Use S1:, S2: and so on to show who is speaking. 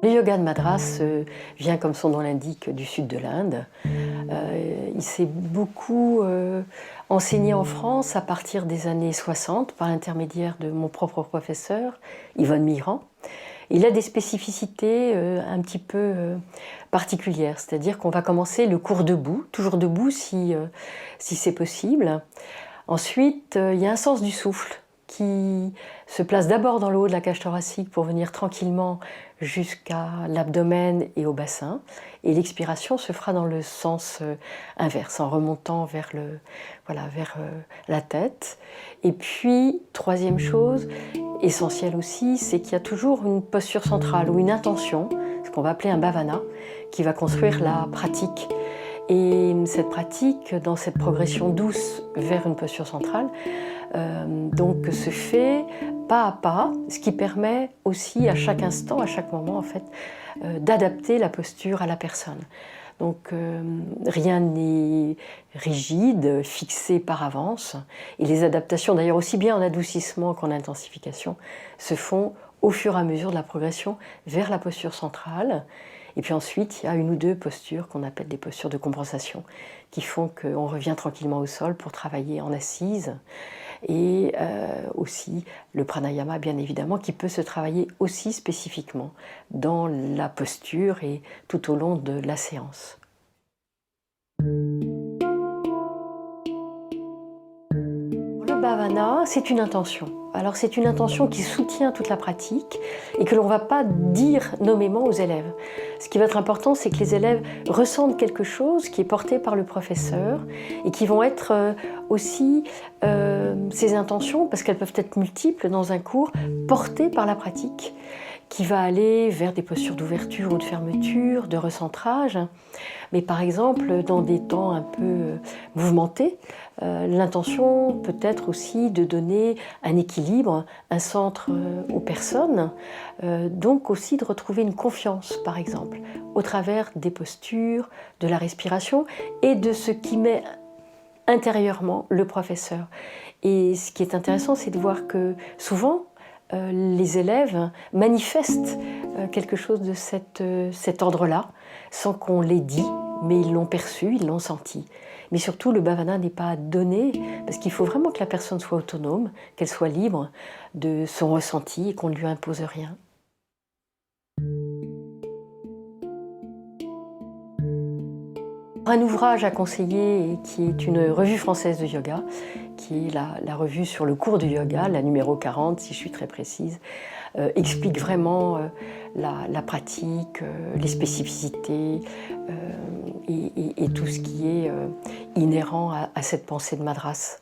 S1: Le yoga de Madras vient, comme son nom l'indique, du sud de l'Inde. Il s'est beaucoup enseigné en France à partir des années 60 par l'intermédiaire de mon propre professeur, Yvonne Mirand. Il a des spécificités un petit peu particulières, c'est-à-dire qu'on va commencer le cours debout, toujours debout si c'est possible. Ensuite, il y a un sens du souffle qui se place d'abord dans le haut de la cage thoracique pour venir tranquillement jusqu'à l'abdomen et au bassin. Et l'expiration se fera dans le sens inverse, en remontant vers la tête. Et puis, troisième chose, essentielle aussi, c'est qu'il y a toujours une posture centrale ou une intention, ce qu'on va appeler un bhavana, qui va construire la pratique. Et cette pratique, dans cette progression douce vers une posture centrale, donc se fait pas à pas, ce qui permet aussi à chaque instant, à chaque moment en fait, d'adapter la posture à la personne. Donc rien n'est rigide, fixé par avance. Et les adaptations, d'ailleurs aussi bien en adoucissement qu'en intensification, se font au fur et à mesure de la progression vers la posture centrale. Et puis ensuite, il y a une ou deux postures qu'on appelle des postures de compensation, qui font qu'on revient tranquillement au sol pour travailler en assise. Et aussi le pranayama, bien évidemment, qui peut se travailler aussi spécifiquement dans la posture et tout au long de la séance. Le bhavana, c'est une intention. Alors c'est une intention qui soutient toute la pratique et que l'on ne va pas dire nommément aux élèves. Ce qui va être important, c'est que les élèves ressentent quelque chose qui est porté par le professeur et qui vont être aussi ces intentions, parce qu'elles peuvent être multiples dans un cours, portées par la pratique, qui va aller vers des postures d'ouverture ou de fermeture, de recentrage. Mais par exemple, dans des temps un peu mouvementés, l'intention peut être aussi de donner un équilibre, un centre aux personnes, donc aussi de retrouver une confiance, par exemple, au travers des postures, de la respiration et de ce qui met intérieurement le professeur. Et ce qui est intéressant, c'est de voir que souvent, les élèves manifestent quelque chose de cet ordre-là, sans qu'on l'ait dit, mais ils l'ont perçu, ils l'ont senti. Mais surtout, le bhavana n'est pas donné, parce qu'il faut vraiment que la personne soit autonome, qu'elle soit libre de son ressenti et qu'on ne lui impose rien. Un ouvrage à conseiller qui est une revue française de yoga, qui est la revue sur le cours du yoga, la numéro 40 si je suis très précise, explique vraiment la pratique, les spécificités et tout ce qui est inhérent à cette pensée de Madras.